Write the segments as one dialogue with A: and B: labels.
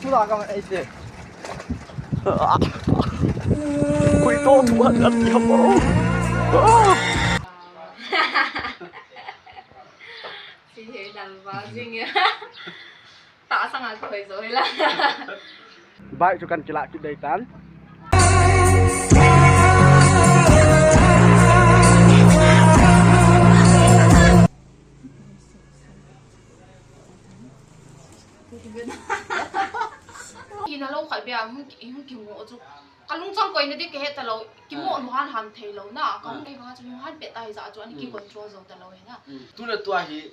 A: 돌아가면 에이스. 거의 또 도망갔지 한 번.
B: Chị thấy đàn vào riêng nhá. Tạ sang là khởi rồi là.
A: Baik cho kan celak kita ikan.
B: Khi nào lâu khỏi bia không kiểu ngộ chứ. Cái lung trong quay nó đi cái hết tao cái mộ nó han han thấy lâu na, còn cái hoa chúng han bẹt tay ra cho anh cái control rồi tao lâu hết na.
C: Tu là tua hi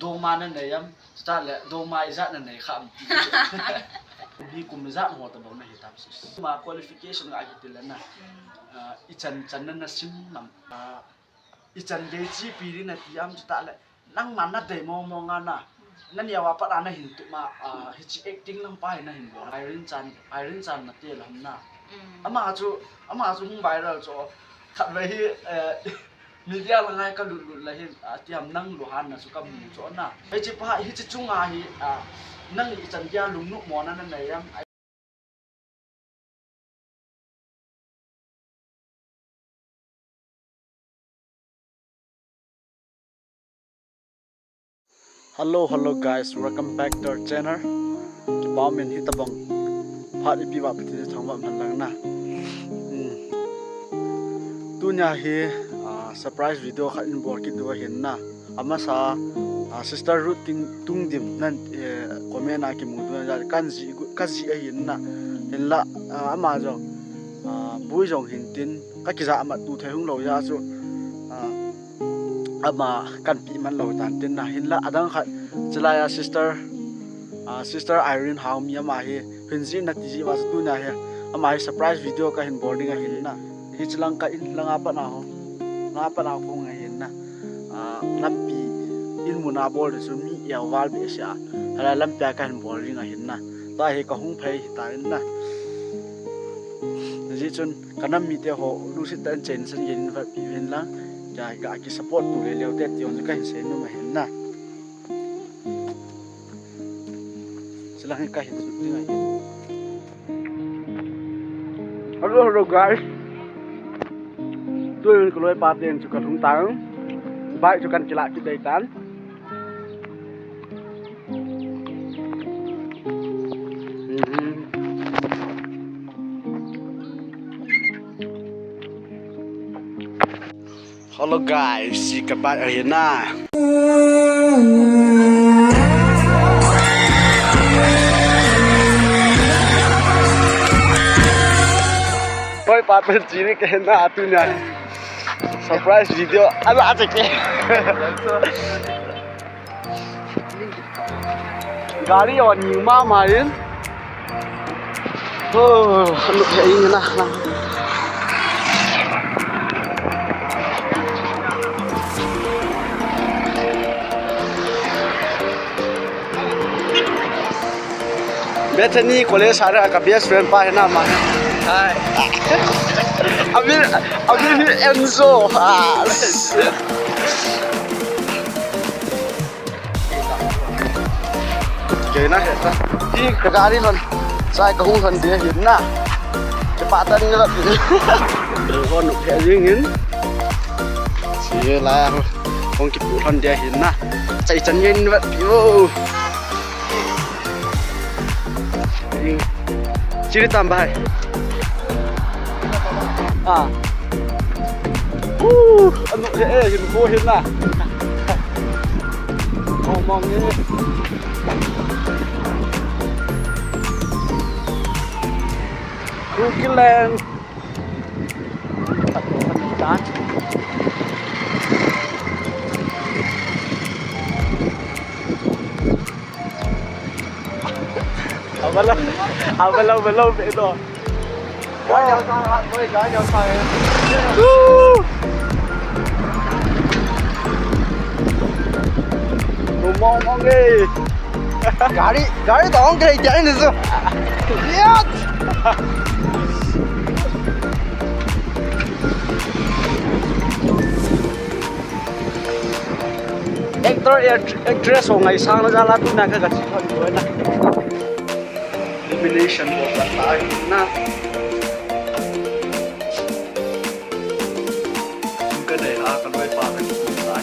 C: doma na này em start là doma izat na này kham. Bi kum izat ho ta bau na hi tam sis. Ma qualification ga ki tilan na. Ichan chan na sim nam. Ichan ge chi pi ri na ti am ta la nang man na dei mo nga na. Nan ya wa pa na hin tu ma hi acting lang pa na hin bo. Iron chan na te lam na. Ama chu hung viral cho khat ve hi media la ngai ka lut la hi tiam nang lu han na su ka mu cho na he chi pa hi chi chunga hi nang i chan ya lung nu mo na nei yam Hello guys, welcome back to our channel. Kipamin hitabang phat ipi wa piti thangwa man lang na. Tunya hi surprise video khat in bor ki tu hin na ama sa sister Ruth tung dim nan comment a ki mu tu ja kan ji a hin na hin la ama jong bui jong hin tin ka ki ja ama tu thai hung lo ya chu ama kan pi man lo tan tin na hin la adang khat chalaya sister Irene how mi ama hi hin ji na ti ji wa tu na he ama hi surprise video ka hin boarding a hin na hi chlang ka in langa pa na ho nga pa na ko nga hin na lampi in muna bol su mi ya wal be sha hala lampya kan bol ring a hin na ta he ka hung phei ta in na ji chun kanam mi te ho lu sit tan chen san yin va pi hin la ja ga ki support tu le leu te tion ka hin se nu ma hin na silang ka hin su nga hin hello guys tôi có lối ba tiền cho cần hung táng bãi cho cần chỉ lại cái đầy tán Hello guys, các bạn ở hiện na tôi ba bên chỉ cái hiện na tu này surprise video ada aja ke gari yang nyuma main lu kayak ini nah Bethany college ada ka best friend pa na ma hai Amir ni Enzo. Kể na hết ta. Đi cái gari luôn. Sai cái hung thần dia hin na. Cepatan ni lah. Con nuk kayak ringin. Sila con kipu thần dia hin na. Chạy chân yin vậy piu. Ciri tambah. Anu hin ko hin na. Mong ni. Rukiland. Dan. Abang itu. Jangan sangat, boleh jangan sangat. Ngomong ni. Gari dong kena jalan itu. Lihat. Actor actress ho ngai sang na jala tu na ka gachi thon ko na. illumination บ่ละตายนะก็ได้หากันไว้ป่ากันตาย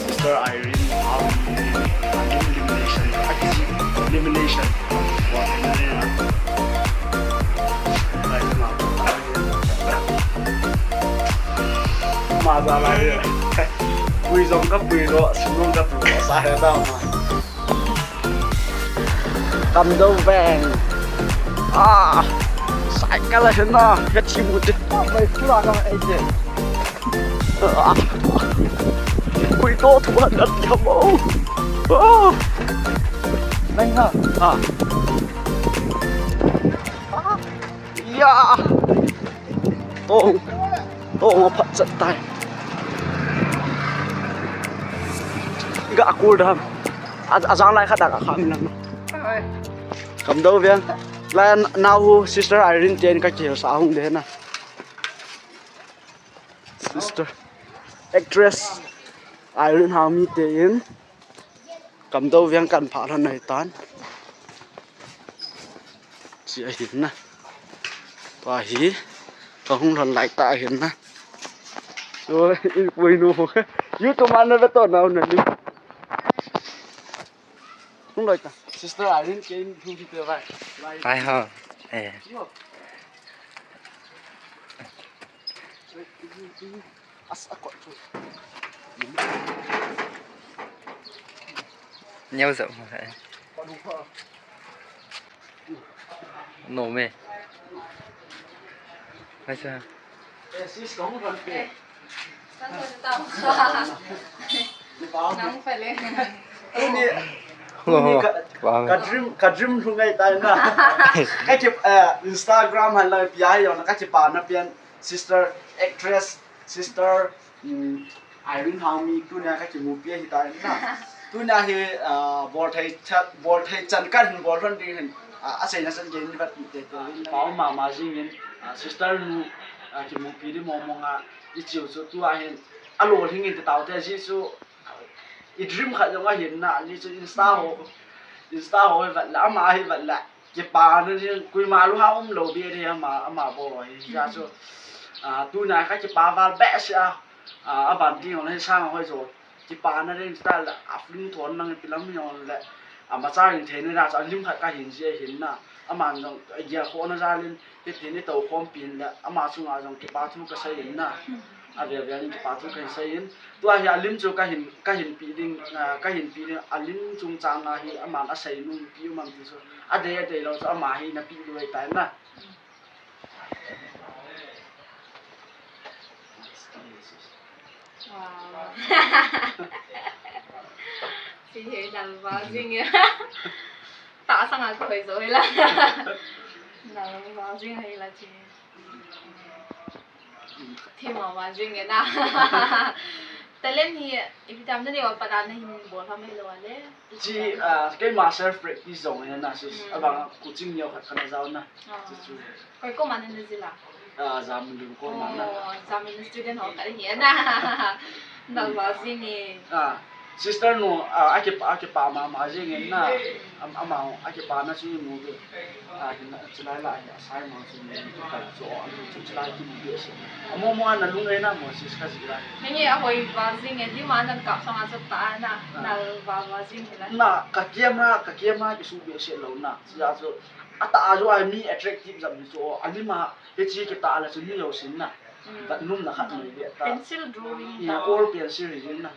C: Sister Irene how illumination illumination ว่าเป็นอะไรนะได้มาอะไรปุยซองกับปุยโรสนุนกับปุยสาเหตุมาคำดูแบงใส่กันเลยนะแค่ชิมุดไปสุรากันไอ้เจ๊ปุยโตทุกวันนัดยามโอ้นั่งฮะยาโตมาพัดจัดตายก็อากูดครับอาจารย์อะไรขัดดักคำนั้นคำเดียวเพียงแล้วน้าหู sister Irene เจนก็เกี่ยวสาวหงเด่นนะ sister actress Irene หามีเตียนคำเดียวเพียงกันผ่านในตอนเสียเห็นนะตัวหีก็คงทนไหลตาเห็นนะโอ้ยอีปุยนูยูตัวมันนั่นเป็นตัวน้าหนึ่งkhông được sister Irene cái thu thì tuyệt vời
A: phải không nhau rộng vậy nổ mê hay sao
B: nóng phải lên
C: ka dream thu ngai tai na ka chip Instagram han la pia yo na ka chip pa na pian sister actress sister Irene Hami tu na ka chip mu pia hi tai na tu na hi bol thai chan kan bol ron ding a sei na san gen ni bat te te pa ma jing in sister nu chip mu pi di mo nga i chiu chu tu a hen a lo thing in te taw te ji chu i dream kha jong a hin na ni chu insta ho vật lạ mà hay vật lạ cái bà nó quy mà lúc nào cũng lâu bia đi mà bỏ ra cho tu này cái bà vào bẻ sao bản tin họ hay sang hơi rồi cái bà nó lên ta là linh thuần năng cái lắm nhau lại mà ra hình thế này ra cho lim thật cái hình gì hình na mà dòng giờ khó nó ra lên cái thế này tàu không pin là mà xuống là dòng cái bà thu cái xây hình na về những cái bà thu cái xây hìnhตัวเฮียลิมจูก็เห็นปีดิงอลิมจุงจางอ่ะเฮียมันอาศัยนุ่งปีมันที่สุดเดี๋ยวเราจะเอามาให้นับปีด้วยแต่นะ
B: ว้าวสิเห็นดังว่าจริงอ่ะตาสังหารเคยเลยล่ะดังว่าจริงให้ละจีที่หมอว่าจริงไงนะแต่เล่นที่อีพิจำได้ว่าประดานในหินบัวทำให้เราเลย
C: จีcái master practice zone này na sis abang coaching nhiều khát khăn giáo na
B: cái cô mà nên gì là
C: zaman dulu ko mana
B: zaman student họ cái gì na đâu vào gì nè
C: sister no ake pa ma jing na ama ake pa na chi mu ge na chlai la ya sai ma chi ni ka zo chu chlai ki mu ge mo na lung ai na mo sis ka ji la
B: ni a hoi wa jing nge di ma na ka sang a ta na wa jing la
C: na ka kiem na ki su be se lo na ya zo ata a zo ai mi attractive jam ni zo alima he chi ki ta la chu ni yo sin na but num na khat ni be ta
B: pencil drawing
C: ya or pencil ri na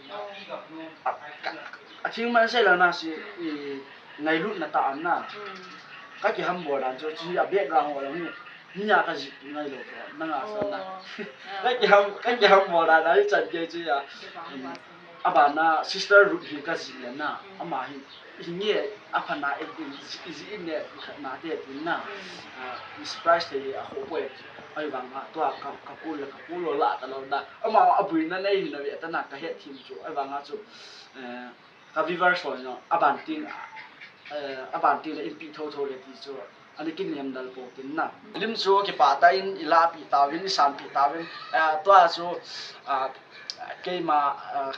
C: thing man se la na si ngai lut na ta an na ka ki ham bo dan cho chi a background ho la ni ya ka ji ngai lo na nga sa na ka ki ham bo da dai chan ke chi ya abana sister root hi ka ji na ama hi hinge apana is in ne na te tin na surprise te a ho pwe ai wang ma to ka pul la ta lo da ama abui na nei na ve ta na ka he thim chu ai wang a chu ka vivar so no abanting la in pi tho le ti chu ani kin nem dal po tin na lim chu ki pa ta in ila pi ta win san pi ta win to a chu ke ma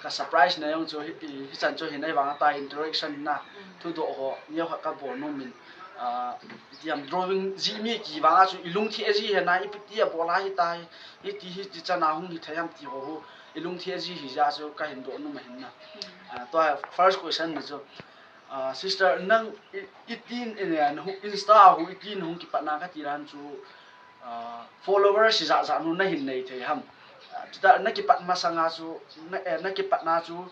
C: ka surprise na yong chu hi chan chu hin ai wang ta interaction na thu do ho nyo ka bo no min tiam drawing zimi ki wanga chu ilung thi aji hena ipitia bola hi tai hi ti chana hung hi thayam ti ho ilung thi aji hi ja chu ka hin do nu ma hin na to first question na chu sister nang itin in insta hu itin hung ki patna ka tiran chu followers si ja nu na hin nei the ham ta na ki pat ma sanga chu na ki patna chu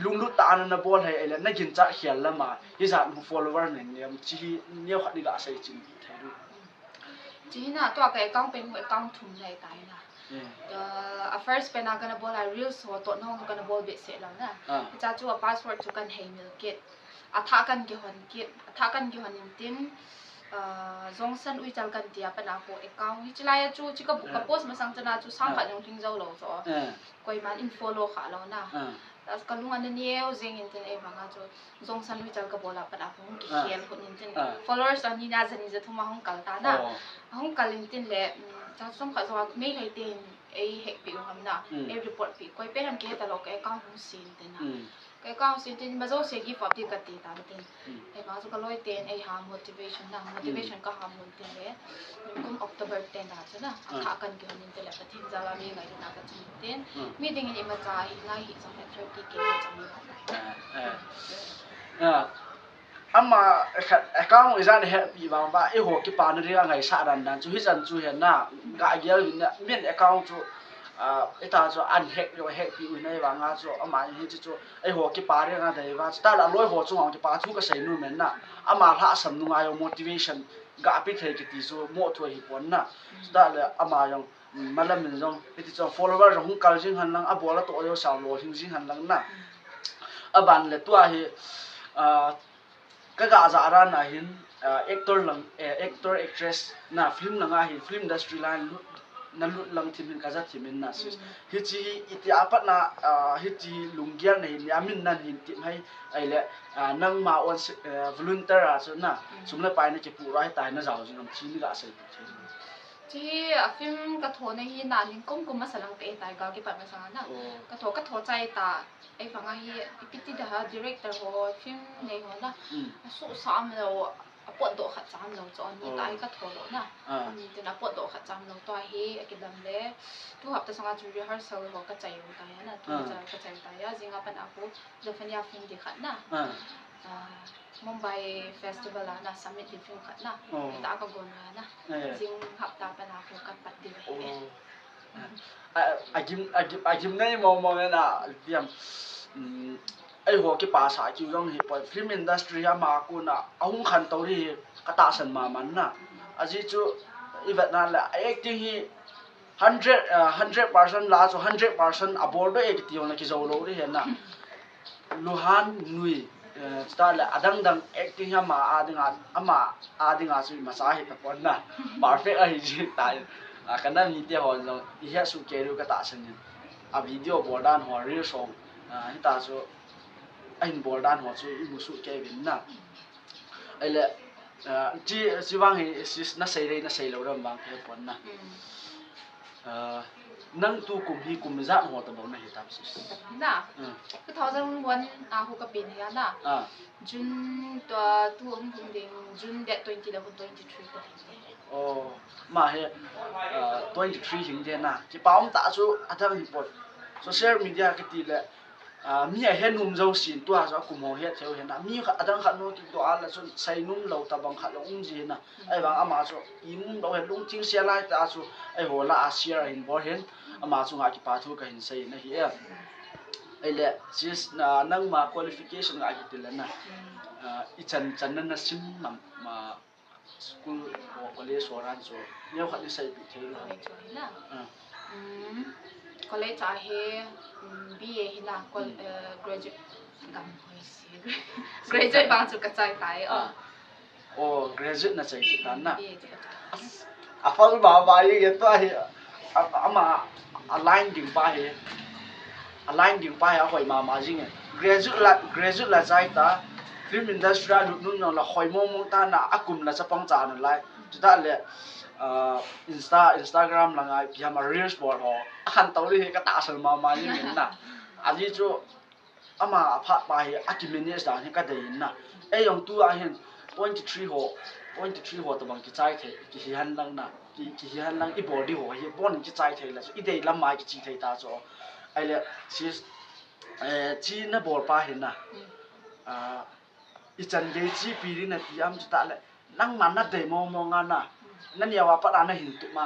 C: lunglu ta na bol hai ele na gin cha khial lama hi za mu follower ne niam chi ne khat ni ga sai chin thai ru
B: chi na to ka account pen account thum lai tai na first pen na kana bol reels ho to na ho kana bol be se la na cha chu password chu kan hei mil get atha kan ki hon tin Zongsan ui chal kan tia pana ko account hi chilaya chu chi ka post ma sang chana chu sang kha long ting zo lo so koi man in follow kha lo na tas kalung an nieu zeng in ten e banga chu Zongsan ui chal ka bola pana ko ki khiel ko in ten followers an ni na zani za thuma hong kal ta na hong kal in tin le cha som kha zo mail hai ten e hek pi ham na e report pi koi pe ham ke ta lo ka account hong sin ten na cái con xin tin mà dấu sẽ give up đi cái tiền ta tin cái con số cái lối tiền ai ham motivation na motivation có ham muốn tiền đấy nhưng cũng October tiền đã chứ na thà cần cái hình tiền là phải thêm ra là mình ngày nào cái tiền meeting này mà trái ngay hiện trong cái 30K trong
C: ama account izan happy bang ba e ho ki pa na ri ngai sa dan chu hi jan chu hen na ga gel min account chu eta cho an hack yo hack pi unai wa nga cho ama hi chu ai ho ki pa re nga dai wa sta la loi ho chu ngong ki pa chu ka sei nu men na ama la sam nu nga yo motivation ga pi thei ki ti so mo thoi hi pon na sta la ama yong malam min jong ti cho follower jong kal jing han lang a bola to yo sa lo jing jing han lang na aban le tua hi ka ga za ra na hin actor actress na film na nga hi film industry line na lut lang thimin ka za thimin na sis hi chi iti apat na hi chi lunggial nei yamin nan hin tim hai ai le nang ma on volunteer a so na sumla pai na ki pu rai tai na jaw jing chi ni ga sai
B: chi film ka tho nei hi na ning kom ma salang pe tai ga ki pa ma sang na ka tho chai ta ai fanga hi ipiti da director ho film nei ho na so sam lo apot do khat cham lo cho ni tai ka tho lo na tin apot do khat cham lo to hi akidam le tu hap ta sanga chu rehearsal ho ka chai ro ta ya na tu ja ka chai ta ya jinga pan aku defania film di khat na Mumbai festival na summit di film khat na ta ka gon na jing hap ta pan aku ka pat di
C: agim nei mo na diam ai ho ki pa sa ki yong hi po film industry ya ma ku na ahung khan to ri ka ta san ma man na aji chu ibat na la acting hi 100% la so 100% aboard do ek ti yong na ki zo lo ri he na luhan nui sta la adang dang acting ha ma adinga su ma sa hi ta pon na perfect ai ji ta kana ni te ho no i ha su ke ru ka ta san ni a video bordan ho real song hi ta so anh bor dan ho chu i mu su ke bin na ai le chi wang hi sis na sei lo ram bang ke pon na nang tu kum hi kum za ho ta bo na hi tam sis
B: na 2001 a hu ka pin ya na June to tu hum ding June that 2023 ka
C: ma he 23 hing de na ki paum ta chu athang hi pot social media ke ti le mi a hen num zo sin tu a zo kum ho he theu he na mi kha adang kha no ki to ala chun sai num lo ta bang kha lo ung ji na ai bang ama so i mum lo he lung ting sia lai ta chu ai ho la a share in bor hen ama chu nga ki pa thu ka hin sai na hi ai le sis na nang ma qualification nga ki til na i chan na sim ma school or college or an so neu kha ni sai bi theu
B: na college a he BA hina graduate gam hoi si graduate bang chu ka chai tai
C: graduate na chai ta na afal ba ye to he ama align ding ba ya hoi ma jing graduate la chai ta film industry lu nu no la hoi mo ta na akum la chapang cha na lai ta le Instagram la ngai pia ma reels board ho han to ri ka ta sal ma ni na aji chu ama phat pa hi akimines da ni ka dei na ai yong tu a hen 23 ho tabang ki chai the ki han lang na ki han lang I body ho hi bon ki chai the la so I dei lam mai ki chi thei ta so ai le si chi na bol pa hen na I chan ge chi pi ri na ti am ta le nang man na dei mo nga na nan ya wa pa na hin tu ma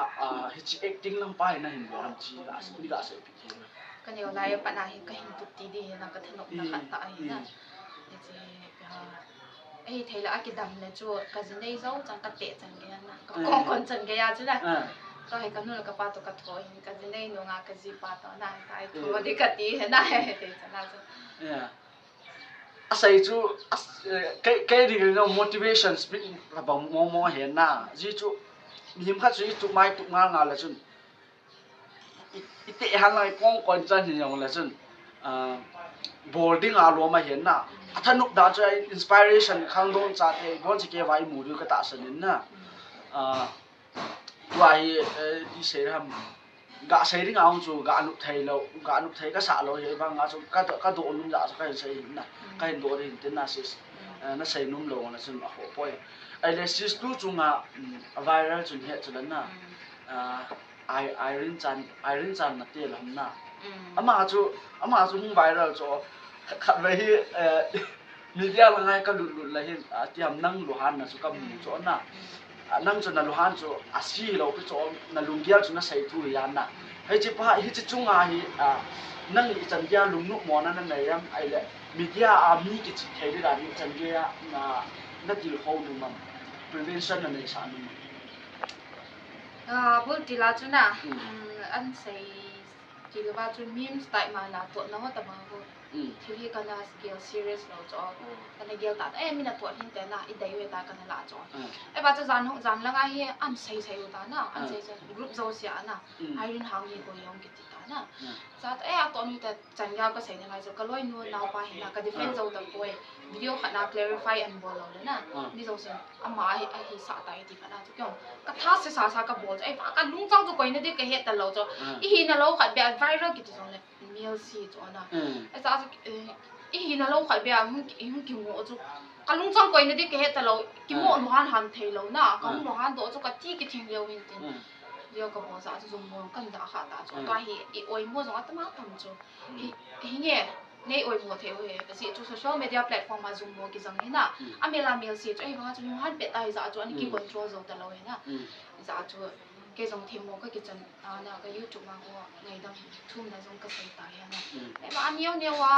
C: hi chi acting lang pa na hin bo ram chi la so ni ga se pi ke
B: kan yo lai pa na hi ka hin tu ti di na ka thanok na ka ta ai na ai thei la ki dam le chu ka jin nei zo chang ka te chang ge na ka kong kon chang ge ya chu naก็ให้กันนู่นก็ป้าตัวกระถอยกันจะได้หนูงากระจีป้าต่อหน้าตายตัวที่กะตีให้ได้เดี๋ยวจะน่าจะ
C: อาศัยจูแค่ดีเนาะ motivation speak ระบมมเห็นน่ะจีจูมีหิมคัดจีจูไม้ตุกงานละจุนอีเตะหันไล่ป้องก่อนจันอย่างละจุนboarding อารมณ์มาเห็นน่ะถ้านุกดาจะ inspiration ข้างโดนจัดให้บอนสิเกไว้หมู่ดูก็ตาสนินน่ะวายที่เสรหำกะเสริงเอาจูกะอนุไทยเรากะอนุไทยก็สะเราเห็นบางอาจูก็โดนนุ่มจะก็เห็นเสริงนะก็เห็นโดนเห็นเต็นน่ะซิสน่ะเสรินุ่มลงนะซึ่งโอ้โหป่วยไอ้เลซิสตู้จุงอ่ะไวรัลจุนเฮ็ดจุนั้นน่ะไอรินจันน่ะเตี้ยลำน่ะอามาจูมุ่งไวรัลจูขัดไว้มีเดียละไงก็หลุดๆเลยเห็นเตรียมนั่งลูหันน่ะสุกับหมู่จูน่ะนั่งจนนาลูฮันจูอาศีเราไปจนนาลุงเกียร์จนน่ะใส่ถุยยันน่ะให้จิป้าให้จิจุงอาฮีนั่งอีจันเกียร์ลุงนุหมอนั่นนั่นเลยไอ้เละมีเดียมีกิจเทดิดานี่จันเกียร์นัดดิลเขาดูมัน prevention นั่นเองสารมัน
B: พูดทีละจุนะอันใส่ทีละว่าจุนมีมสไตล์มาหน้าตัวน้องแต่มาพูดทีนี้กันนะสเกล serious เราจอกันเกลตัดมีหน้าตัวที่แต่น่ะอีเดียเวตากันละจอว่าจะจานละไงอันใส่อยู่ตาน่ะอันใส่กรุ๊ปโซเชียลน่ะไอรินหางยีก็ยอมกิจตาน่ะจะตอนนี้แต่จันยาก็ใส่ในไงจะก็ลอยนัวนาไปนะก็ defend เราตัวป่วยวิดีโอขนาด clarify อันบอลเราเลยนะนี่เราเสียอามาไอ้สาตายที่ขนาดทุกอย่างก็ท้าเสียสากับบอลไอ้ฟ้ากันลุงจ้างตัวก่อนนี่เด็กก็เฮ็ดแต่เราจะอีหินเราขัดแบบ viral กิจตรงเลยมีเอลซีจ้ะนะไอ้จ้าอีหินเราขัดแบบมันกินหมูจุกันลุงจ้างก่อนนี่เด็กก็เฮ็ดแต่เรากินหมูหวานหันเทเรานะกันหมูหันตัวจุกันที่กินทิ้งเร็วจริงเดี๋ยวก็บอกจะจุ่มหมูกันด่าขาตาจุตัวอีโอยหมูจุกันตั้งมาทำจุเนี่ยในโอยหมูเทวเอสิจุ social media platform มาจุ่มหมูกิจังนี่นะอเมริกาเมลซีจุไอ้บ้าจุหันเป็ดตายจะจุอันนี้กิน control จุแต่เราเห็นนะจะจุเกี่ยงทีมหมูก็กิจังเนี่ยก็ YouTube มาว่าไงดังทุ่มนะจุก็ใส่ตายนะไอ้บ้าอันนี้ว่า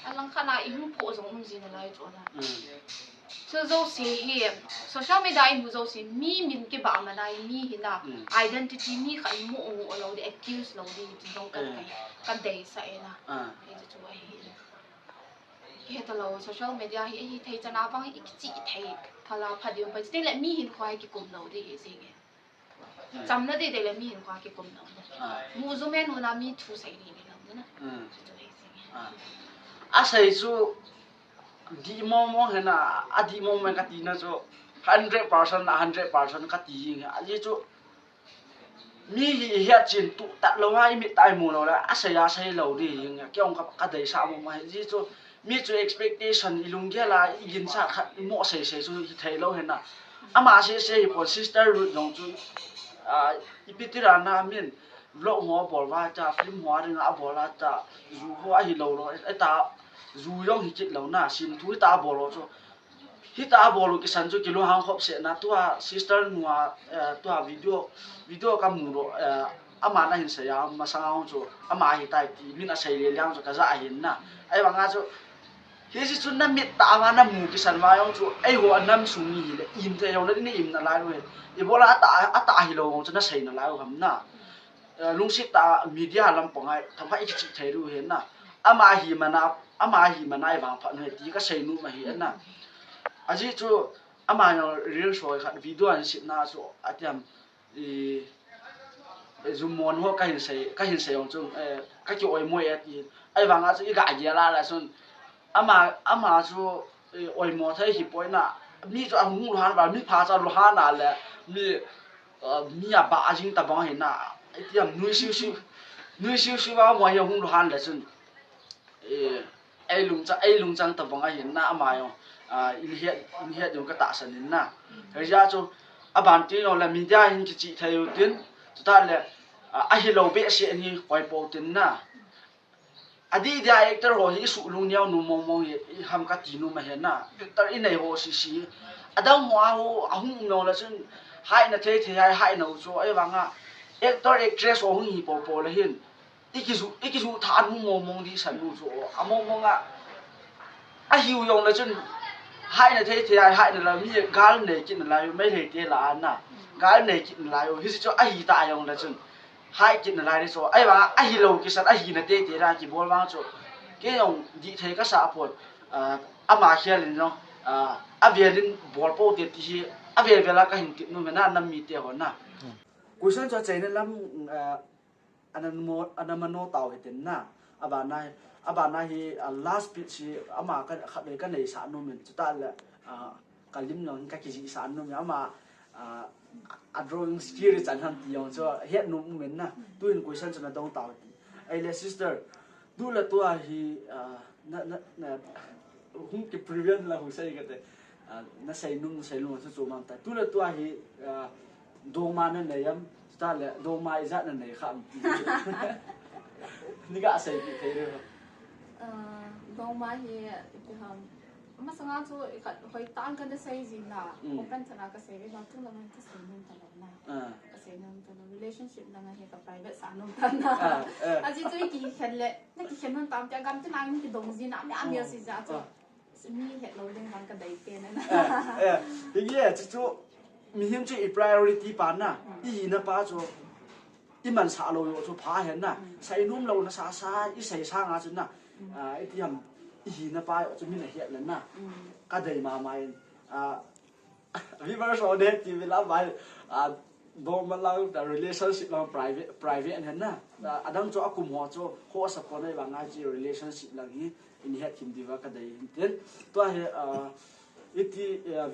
B: อันลังขนาดอีหุ่นโผล่จุมันจีนอะไรจุนะso social media มูโซสิมีมินกี่บางมันได้มีหินะ identity มีขันมูเราได้ accuse เราได้จริงๆกันเดย์ใส่นะไอ้จะช่วยเฮ็ดเรา social media เฮ็ดไทยจะน่าฟังอีกจีไทยพอเราพัดยมไปสิแหละมีหินควายกี่กลุ่มเราได้สิไงจำได้แต่ละมีหินควายกี่กลุ่มเรามูโซแม่นหัวหน้ามีทูใส่ดีเรานะ
C: อาศัยจูดีมองเห็นน่ะดีมองมันก็ตีนะจู100% ก็ตีอย่างเงี้ยอันนี้จูมีเหตุจินตุตัดเราให้มีตายหมู่เราแล้วอาศัยเราดีอย่างเงี้ยเกี่ยวกับกระเดยสามมาอันนี้จูมีจู expectation อีลุงเกี่ยละยินซะหมอเสียจูเทเราเห็นน่ะอามาเสียพอ sister รุ่นน้องจูอีพิธีรานามินโลกหัวบอกว่าจะฟิล์มหัวเรื่องบอกว่าจะอยู่หัวหิเราไอ้ตารู้ย่องหิจิตเราหน้าสินทุยตาบอลเราจ้ะฮิตาบอลกิสันจุกิโลหางขอบเสียนะตัวซิสเตอร์นัวตัววิดีโอกับมูโรอามาน่าเห็นเสียมาสังเอาจ้ะอามาหิตาที่มิน่าใช้เลี้ยงจ้ะก็จะเห็นนะไอ้บางอาจ้ะเฮ้ยสิจุนน้ำมิตามาน้ำมูกิสันมาย่องจ้ะไอ้หัวน้ำสูงนี่เลยอิ่มแต่ยังนั่นนี่อิ่มนั่นไรด้วยอีโบราณตาหิโลจ้ะน่าใช้นั่นไรก็ทำนะลุงสิตามีเดียลำปองไอ้ทำให้อีกจิตเทรู้เห็นนะอามาหิมันไอ้บางพันเหตุก็ใช้นุ่มมาเห็นนะอาจจะจู่อามาอย่างเรียลสวยค่ะวิดีโออันสิบน่าจู่อาจจะซูมมอนหัวก็เห็นเสียงจู่ก็จะอ้อยมวยไอ้บางอาจจะอีกอะไรล่ะส่วนอามาจู่อ้อยมวยที่หิบไว้น่ะมีจู่หุ่นลูฮันแบบมีพาจากลูฮันน่ะแหละมีบ้าจริงแต่บางเห็นน่ะไอ้ที่นุ่ยชิวว่ามวยหุ่นลูฮันเลยส่วนไอ้ลุงจังตะบังไอ้เห็นหน้ามาอยู่ in hiat yo ka ta sanin na ja chu aban ti no la media hin ki chi thayu tin ta le a hi lo be se ni khoi po tin na adi director ho hi su lung niaw nu mong mong hi ham ka ti nu ma he na director in nei ho si adam wa ho ahung no la chun hai na the hai no chu ai wanga actor actress ho hi po la hin ikisu than mu mong di san nu chu among a hiu yong la chun hai na the hai na la mi gal nei kin la yo mai le te la na gal nei kin la yo hi chu a hi ta yong la chun hai kin la ri so ai wa a hi lo ki san a hi na te ra ki bol wang chu ke yong di the ka sa pot a ma khia lin no a velin bol po te ti a vela ka hin ti nu na nam mi te ho na question cho chain lam anamano tau hetin na abana hi last bit si ama ka khabe ka nei sa no men chuta la kalim non ka ki sa no me ama a drawing skill chan han ti yong so het no men na tu in question chana dong tau ti ai le sister du la tu hi na hum ki prevent la hu sai ka te na sai nung so so man ta tu la tu hi do ma na ne yam ta le do ma izat na ne kham ni ga sai ki the re
B: do ma hi ham ma sanga chu hoi tan kan de sai jin na open thana ka sai ba tu la man ka sai nun ta na ka sai nun ta relationship na he ka private sa nun ta na a ji chu ki khen le na ki khen nun tam ta gam ta nang ki dong jin am ya si ja chu mi het lo ding ban ka dai pe na
C: ye chu mi him chi priority pa na I na pa chu I man sa lo yo chu pha hen na sai num lo na sa I sai sa nga chu na I ti ham I na pa chu mi na het la na ka dai ma mai vi var so de ti vi la mai do ma la the relationship la private and na adam chu akum ho chu ho sa ko nei wa nga chi relationship la hi in het kim diwa ka dai ten to he iti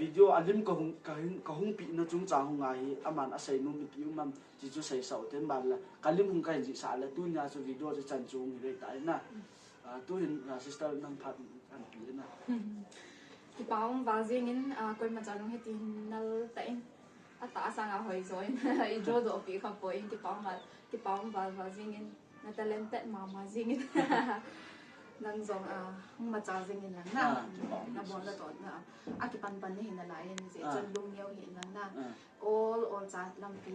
C: video alim ka hung pi na chung chang hunga hi aman asai nu mi pi mam ji chu sai sau ten ban la kalim hung ka ji sa la tu nya chu video chu chan chung re tai na tu hin sister nam phat an pi na
B: ki paum wa jingin koi ma chalung hetin nal ta in ata sang a hoi join I draw do pi kha po in ki paum wa jingin na talented mama jingin nang zong ma cha jing in na na bon la tot na ki pan ni hin na lai ni je chon lung niaw hin na all cha lam pi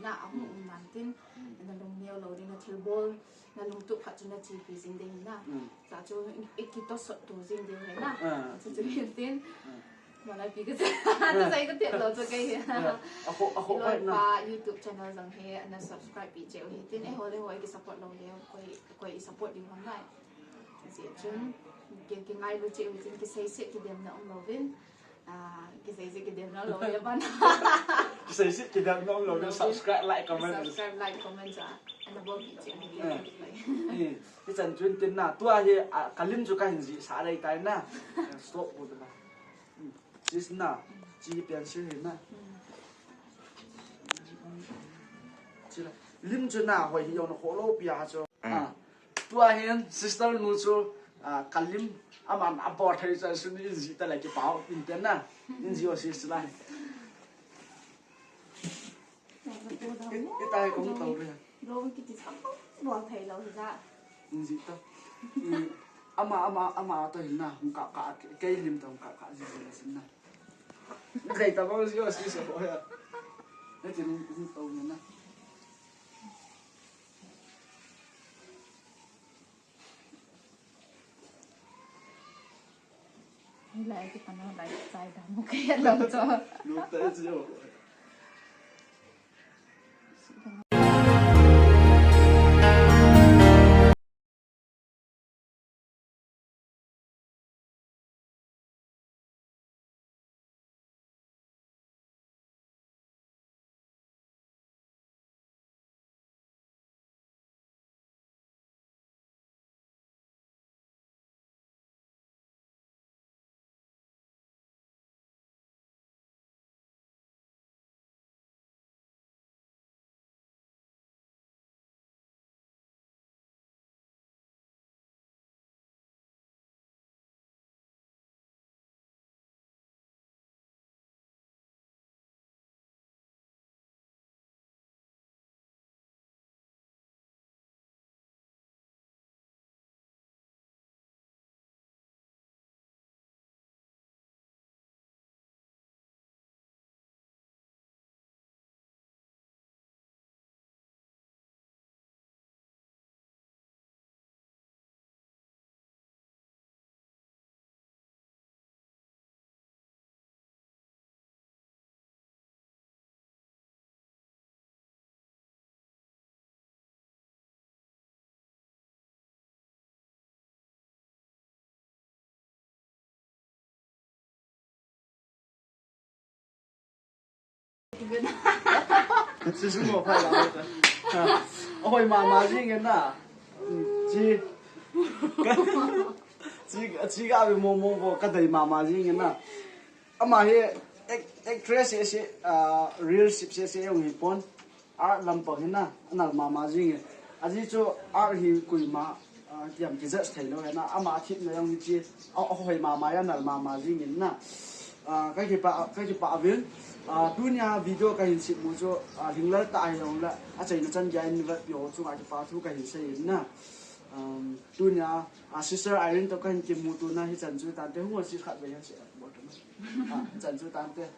B: na nan tin na lung niaw lo ding na thil bol na lung tu kha chuna chi pi jing ding na cha chu ki to so tu jing ding na chu hin tin ma lai pi ka ta sai ka tiat lo chu kai ako na YouTube channel jang he na subscribe pi je hi tin ho le ho ki support lo le koi support di hong nai chun ki ngai lu che within ki sai se ki dem na lovin ki sai se ki dem na lo ya ban
C: ki sai se ki dem na lo subscribe like comment
B: and about ki che
C: ki chan chun tin na tu a he kalim chu ka hin ji sa dai tai na stop bu da jis na ji pian shi hin na ji la lim chu na hoi hi yo no ho lo pia cho tua hen sister nu chu kalim aman abort hai cha sun in ji ta la ki pau in ten na in ji o sis la kita ko tau re
B: lo ki ti sa lo thai lo ja
C: in ji ta ama to hin na hum ka ke lim tong ka ji sin na kai ta ba ji o sis ho ya ne ti ni tau na
B: lại cái phần nó lại dài đằng một cái lâu cho
C: lúc tới chưa
B: guna.
C: 是什么快乐的？我会妈妈这个呐，只个某某某个对妈妈这个呐，阿妈嘿，actress 些real 些用日本，art ลำปาง呐，那妈妈这个，阿这就 art 是贵嘛，点几只睇到那阿妈贴那样子，我会妈妈呀那妈妈这个呐，cái gì bà viên dunia video cái hình xịt một chỗ hình lỡ tại rồi là chạy nó chân dài như vậy biểu chung ai bà thu cái hình xây na dunia sister Irene tao cái hình kiếm một tu na thì chân chú tan thế không có gì khác về nhau sẽ bỏ trong chân chú tan thế